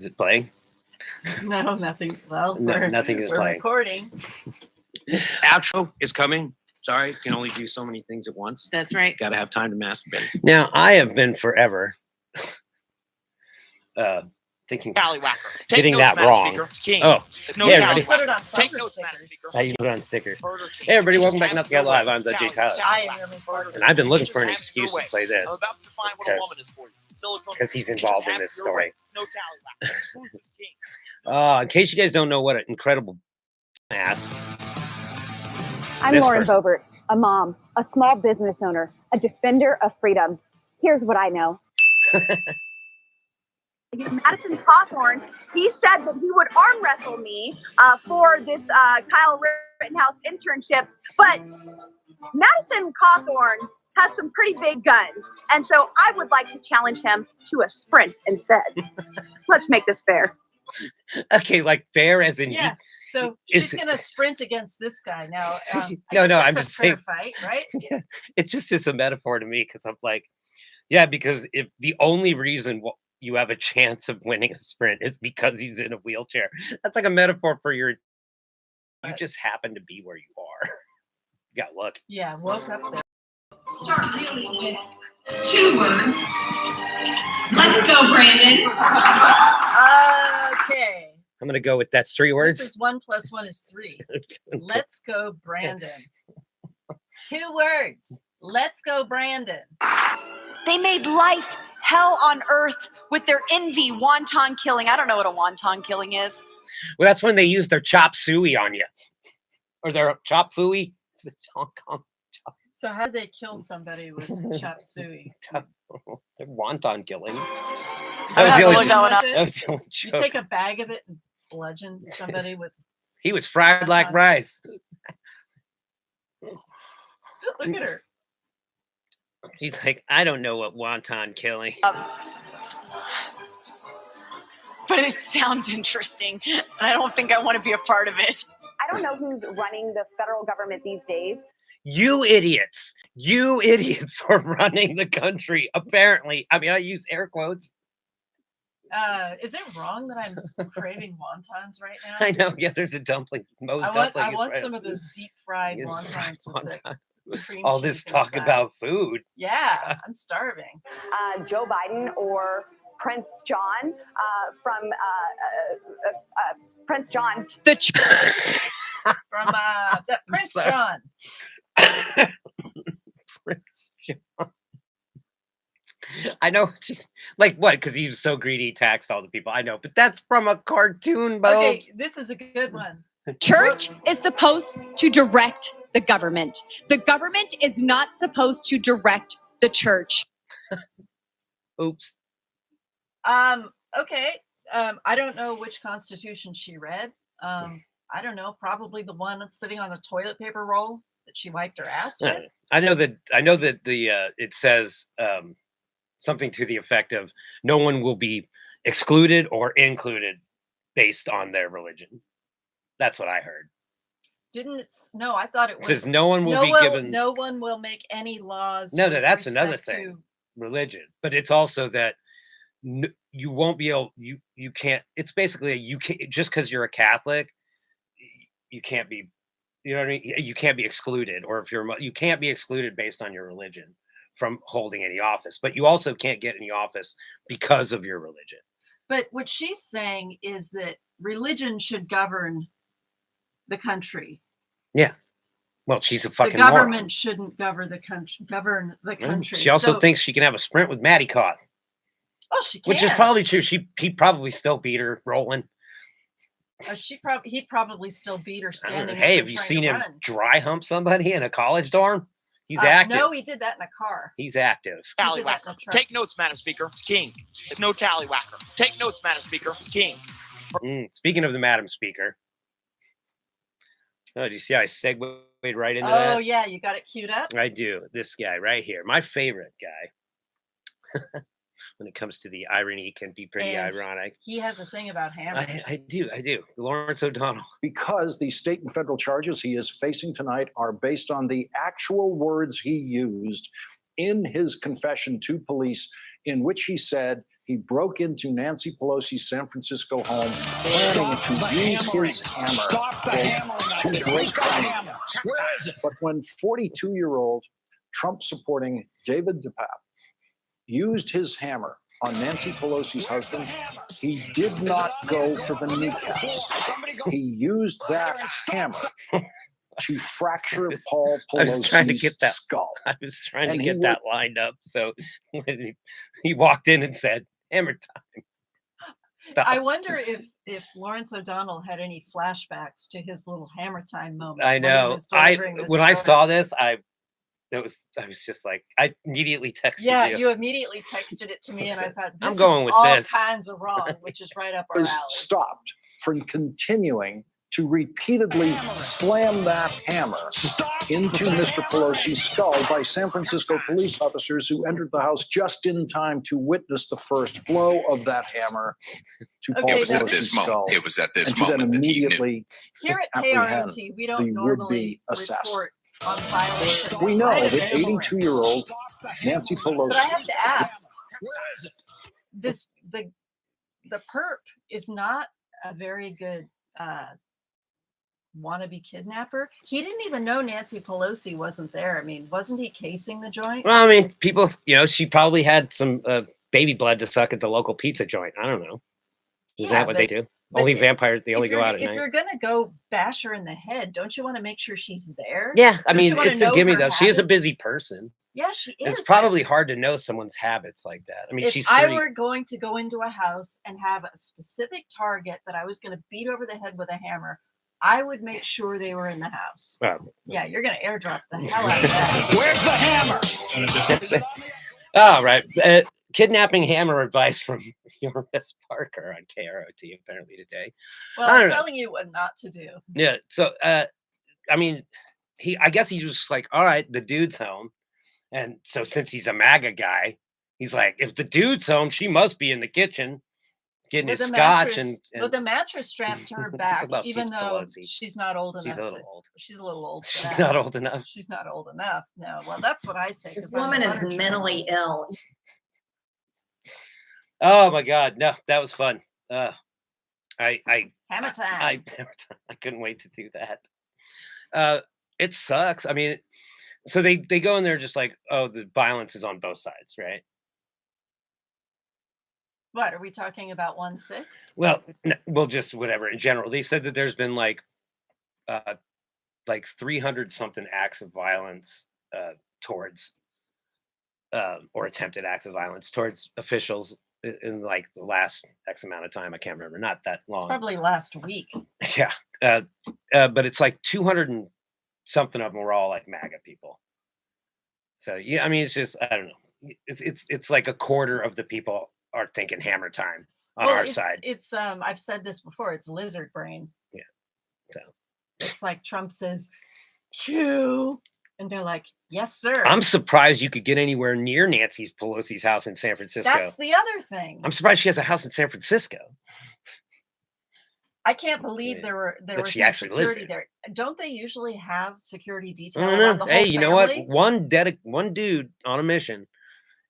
Is it playing? No, nothing. Well, nothing is playing. Recording. Outro is coming. Sorry, can only do so many things at once. That's right. Got to have time to masturbate. Now, I have been forever thinking, getting that wrong. Oh, hey, everybody. Put it on Take notes, stickers. How you put on stickers? Hey, everybody, welcome back to Nothing Got Live. I'm the Jay Tyler. And I've been looking for an excuse to play this because he's involved in this story. In case you guys don't know what an incredible ass. I'm Lauren Boebert, a mom, a small business owner, a defender of freedom. Here's what I know. Maddi Cauth, he said that he would arm wrestle me for this Kyle Rittenhouse internship, but Maddi Cauth has some pretty big guns, and so I would like to challenge him to a sprint instead. Let's make this fair. Okay, like fair as in So she's going to sprint against this guy now. No, I'm just saying, fight, right? Yeah, it's a metaphor to me because I'm like, yeah, because if the only reason you have a chance of winning a sprint is because he's in a wheelchair, that's like a metaphor for you just happen to be where you are. You got luck. Yeah, woke up there. Start really with 2 words. Let's go, Brandon. Okay. I'm going to go with that's 3 words. This is 1 + 1 is 3. Let's go, Brandon. 2 words. Let's go, Brandon. They made life hell on earth with their envy wonton killing. I don't know what a wonton killing is. Well, that's when they use their chop suey on you. Or their chop fooey. So how do they kill somebody with chop suey? They're wonton killing. I have to look that one up. That was the only joke. You take a bag of it and bludgeon somebody with... He was fried like rice. Look at her. He's like, I don't know what wonton killing. But it sounds interesting, and I don't think I want to be a part of it. I don't know who's running the federal government these days. You idiots are running the country, apparently. I mean, I use air quotes. Is it wrong that I'm craving wontons right now? I know, yeah, there's a dumpling. I want some of those deep fried wontons with the cream all cheese this talk inside. about food. Yeah, I'm starving. Joe Biden or Prince John from Prince John. From Prince John. Prince John. I know she's like what? Because he was so greedy, he taxed all the people. I know, but that's from a cartoon, Bo. Okay, this is a good one. Church is supposed to direct the government. The government is not supposed to direct the church. Oops. Okay. I don't know which constitution she read. I don't know. Probably the one that's sitting on a toilet paper roll that she wiped her ass with. I know that the it says something to the effect of no one will be excluded or included based on their religion. That's what I heard. Didn't it? No, I thought it was. It says no one will be given. No one will make any laws. No, that's another thing. Religion, but it's also that you won't be able. You can't. It's basically you can't just because you're a Catholic. You can't be. You know what I mean? You can't be excluded, or if you can't be excluded based on your religion from holding any office. But you also can't get any office because of your religion. But what she's saying is that religion should govern the country. Yeah. Well, she's a fucking The government moron. Shouldn't govern the country. She also thinks she can have a sprint with Maddi Cauth. Oh, she can. Which is probably true. He probably still beat her rolling. He'd probably still beat her standing. Hey, have you seen him dry hump somebody in a college dorm? He's active. No, he did that in a car. He's active. Tallywhacker. Take notes, Madam Speaker. It's king. There's no tallywhacker. Take notes, Madam Speaker. It's king. Speaking of the Madam Speaker. Oh, did you see how I segued right into that? Oh, yeah. You got it queued up? I do. This guy right here. My favorite guy. When it comes to the irony, can be pretty ironic. He has a thing about hammers. I do. Lawrence O'Donnell. Because the state and federal charges he is facing tonight are based on the actual words he used in his confession to police, in which he said He broke into Nancy Pelosi's San Francisco home, planning to use his hammer to break the hammer. But when 42-year-old Trump-supporting David DePape used his hammer on Nancy Pelosi's husband, he did not go for the kneecaps. He used that hammer to fracture Paul I was trying to get Pelosi's that. skull. I was trying to And get he that lined up. So when he walked in and said, "Hammer time." Stop. I wonder if Lawrence O'Donnell had any flashbacks to his little hammer time moment. I when he know. was delivering this When I story. saw this, I was just like, I immediately texted Yeah, you. you immediately texted it to me, and I thought, I'm this going is with all this. kinds of wrong, which is right up our Was alley. stopped from continuing to repeatedly slam that hammer into Mr. Pelosi's skull by San Francisco police officers who entered the house just in time to witness the first blow of that hammer to Paul Okay, It was at Pelosi's this skull, moment. It was at this and to then moment that he knew. immediately Here at apprehend KROT, we the don't normally would-be assassin. report on violations. We know Right, that animal 82-year-old Nancy Pelosi. But I have to ask, the perp is not a very good wannabe kidnapper. He didn't even know Nancy Pelosi wasn't there. I mean, wasn't he casing the joint? Well, I mean, people, she probably had some baby blood to suck at the local pizza joint. I don't know. Isn't Yeah, that what they do? but Only if- vampires, they only if go you're, out at if night. you're gonna go bash her in the head, don't you want to make sure she's there? Yeah, I Don't mean, you wanna it's a know gimme her though. She is a habits? busy person. Yeah, she is. It's but probably hard to know someone's habits like that. I mean, if she's I 30. were going to go into a house and have a specific target that I was going to beat over the head with a hammer, I would make sure they were in the house. Well, Yeah, you're going to airdrop the hell out of that. Where's the hammer? all right. Kidnapping hammer advice from your Miss Parker on KROT apparently today. Well, I I'm don't know. telling you what not to do. Yeah. So, I mean, I guess he's just like, all right, the dude's home. And so since he's a MAGA guy, he's like, if the dude's home, she must be in the kitchen getting his scotch with a mattress strapped to her back, Well, even she's though Pelosi. she's not old enough. She's a little old. She's a little old. For She's that. not old enough. She's not old enough. No. Well, that's what I say. This 'cause I'm woman is butter chicken. mentally ill. Oh my God. No, that was fun. I Hammer time. I couldn't wait to do that. It sucks. I mean, so they go in there just like, oh, the violence is on both sides, right? What are we talking about? 1-6? Well, well, just whatever. In general, they said that there's been like 300 something acts of violence towards or attempted acts of violence towards officials in like the last X amount of time. I can't remember. Not that long. It's probably last week. Yeah. But it's like 200 and something of them were all like MAGA people. So yeah, I mean, it's just, I don't know. It's like a quarter of the people are thinking hammer time on our side. It's I've said this before. It's lizard brain. Yeah. So it's like Trump says, "Q," and they're like, "Yes, sir." I'm surprised you could get anywhere near Nancy Pelosi's house in San Francisco. That's the other thing. I'm surprised she has a house in San Francisco. I can't believe there That was she no actually lives security there. Don't they usually have security I detail don't around know. the whole Hey, you know what? family? One dude on a mission,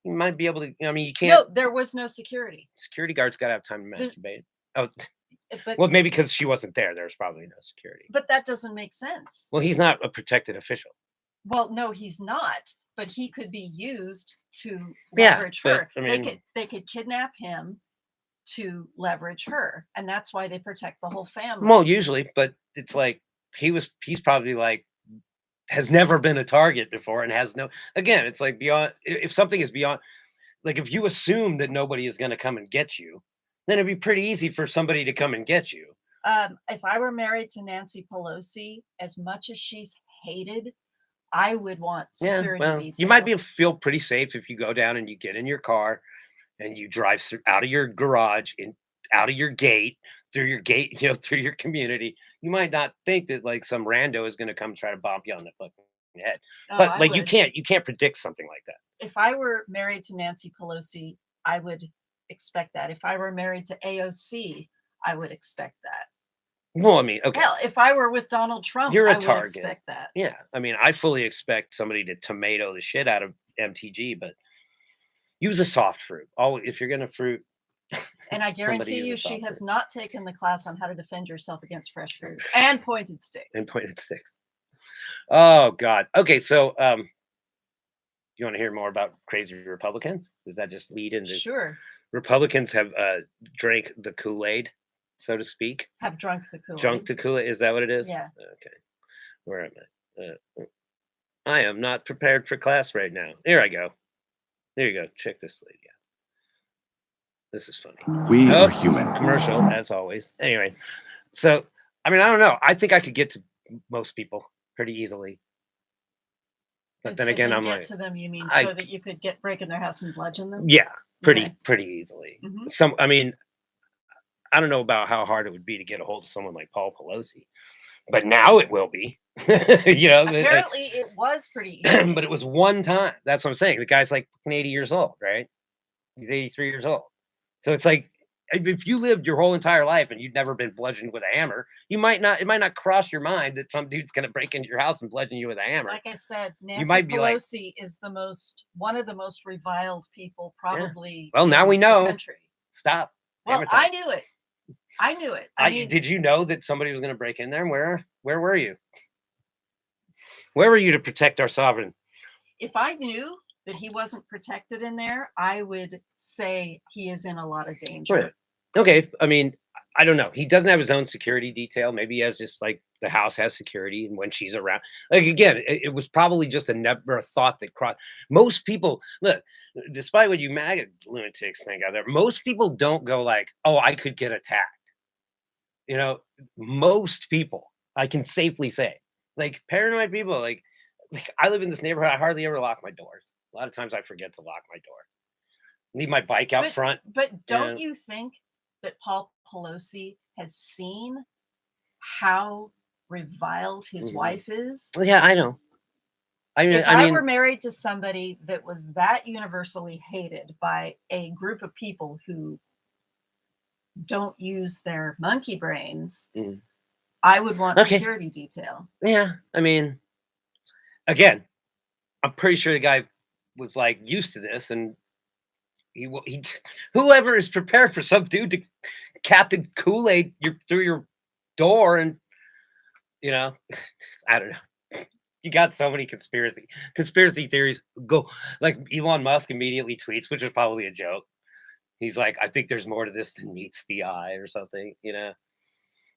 you might be able to. I mean, you can't. No, there was no security. Security guards got to have time to The- masturbate. Oh, But, well, maybe because she wasn't there. There's probably no security. but that doesn't make sense. Well, he's not a protected official. Well, no, he's not. But he could be used to Yeah, leverage but, her. I mean- They could kidnap him to leverage her, and that's why they protect the whole family. Well, usually, but it's like he's probably like has never been a target before and has no. Again, it's like beyond. If something is beyond, like if you assume that nobody is going to come and get you, then it'd be pretty easy for somebody to come and get you. If I were married to Nancy Pelosi, as much as she's hated, I would want security well, detail. you might feel pretty safe if you go down and you get in your car and you drive out of your garage and out of your gate, through your community. You might not think that like some rando is going to come try to bump you on the fucking head. Oh, But I like you would. can't predict something like that. If I were married to Nancy Pelosi, I would expect that. If I were married to AOC, I would expect that. Well, I mean, okay. Hell, if I were with Donald Trump, You're a I would target. expect that. Yeah. I mean, I fully expect somebody to tomato the shit out of MTG, but use a soft fruit. If you're going to fruit, And I guarantee you, she has not taken the class on how to defend yourself against fresh fruit and pointed sticks. And pointed sticks. Oh God. Okay, so you want to hear more about crazy Republicans? Does that just lead into Sure. Republicans have drank the Kool-Aid, so to speak? Have drunk the Kool-Aid. Drunk the Kool-Aid. Is that what it is? Yeah. Okay. Where am I? I am not prepared for class right now. Here I go. There you go. Check this lady out. This is funny. We are human. Commercial, as always. Anyway, so I mean, I don't know. I think I could get to most people pretty easily. But then again, I'm like, to them, you mean I- so that you could break in their house and bludgeon them? yeah, pretty Okay. pretty easily. Mhm. I mean, I don't know about how hard it would be to get a hold of someone like Paul Pelosi, but now it will be. You know, Apparently, it was pretty easy. but it was one time. That's what I'm saying. The guy's like 80 years old, right? He's 83 years old. So it's like, if you lived your whole entire life and you'd never been bludgeoned with a hammer, it might not cross your mind that some dude's going to break into your house and bludgeon you with a hammer. Like I said, Nancy might be like- Pelosi is one of the most reviled people probably. Well, now in we the know. country. Stop. Well, Hammer time. I knew it. I knew it. I mean, Did you know that somebody was going to break in there? Where were you? Where were you to protect our sovereign? if I knew that he wasn't protected in there, I would say he is in a lot of danger. Right. Okay. I mean, I don't know. He doesn't have his own security detail. Maybe he has just like the house has security, and when she's around, like again, it was probably just a thought that crossed. Most people look, despite what you MAGA lunatics think out there, most people don't go like, "Oh, I could get attacked." You know, most people, I can safely say, like paranoid people, like I live in this neighborhood. I hardly ever lock my doors. A lot of times I forget to lock my door. Leave my bike out front. But don't and- you think that Paul Pelosi has seen how reviled his Mhm. wife is? Well, yeah, I know. If I I mean, were married to somebody that was that universally hated by a group of people who don't use their monkey brains, Mhm. I would want Okay. security detail. yeah, I mean, again, I'm pretty sure the guy was like used to this, and he whoever is prepared for some dude to Captain Kool-Aid through your door, and you know, I don't know. You got so many conspiracy theories. Go like Elon Musk immediately tweets, which is probably a joke. He's like, I think there's more to this than meets the eye, or something, you know.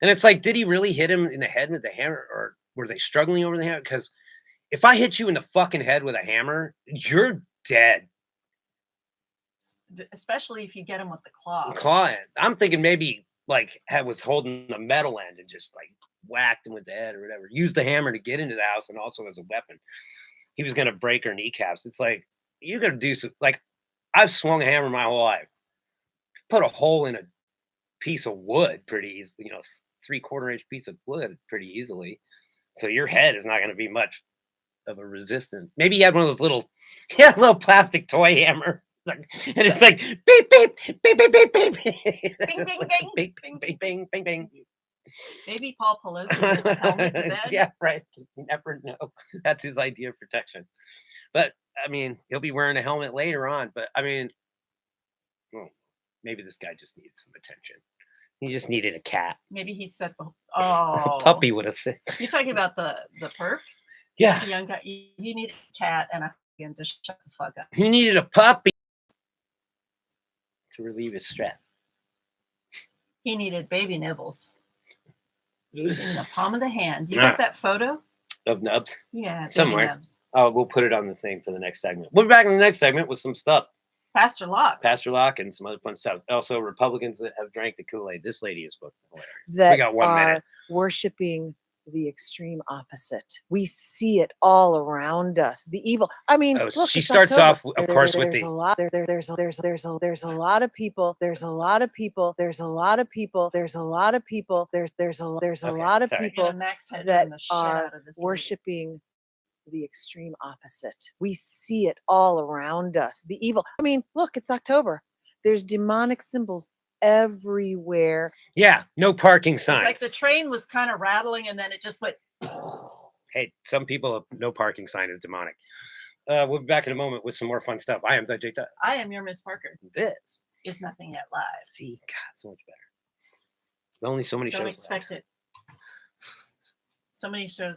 And it's like, did he really hit him in the head with the hammer, or were they struggling over the hammer? Because if I hit you in the fucking head with a hammer, you're dead. Especially if you get him with the claw. Claw end. I'm thinking maybe like was holding the metal end and just like whacked him with the head or whatever. Used the hammer to get into the house and also as a weapon. He was gonna break her kneecaps. It's like you gotta do some like I've swung a hammer my whole life. Put a hole in a piece of wood pretty easily, 3/4 inch piece of wood pretty easily. So your head is not gonna be much of a resistance. Maybe he had one of those little plastic toy hammer. And it's like beep beep beep beep beep beep Bing, bing, bing. bing bing bing bing bing. Maybe Paul Pelosi wears a helmet to bed. Yeah, right. You never know. That's his idea of protection. But I mean, he'll be wearing a helmet later on. But I mean, maybe this guy just needed some attention. He just needed a cat. Maybe he said, A puppy would have said. You're talking about the perp? Yeah, The young guy. He needed a cat and a to shut the fuck up. he needed a puppy to relieve his stress. He needed baby nibbles in the palm of the hand. You Nah. got that photo? Of Nubs. Yeah, baby Somewhere. nubs. Oh, we'll put it on the thing for the next segment. We'll be back in the next segment with some stuff. Pastor Locke. Pastor Locke and some other fun stuff. Also, Republicans that have drank the Kool-Aid. This lady is fucking hilarious. That We got 1 are minute. worshiping the extreme opposite. We see it all around us. The evil. I mean, Oh, look, she it's starts October. off, of course, with there's the- a lot. There's a lot of people. There's a lot of people. There's a lot of people. There's a lot of people. There's a Okay, lot of sorry. people Yeah, Max had that the shit are out of this lady. worshiping the extreme opposite. We see it all around us. The evil. I mean, look, it's October. There's demonic symbols everywhere. Yeah, no parking It's signs. like the train was kind of rattling and then it just went. Hey, some people have no parking sign is demonic. We'll be back in a moment with some more fun stuff. I am the Jake. I am your Miss Parker. This is Nothing Yet Live. See, God, so much better. Only so many Don't shows. expect it. So many shows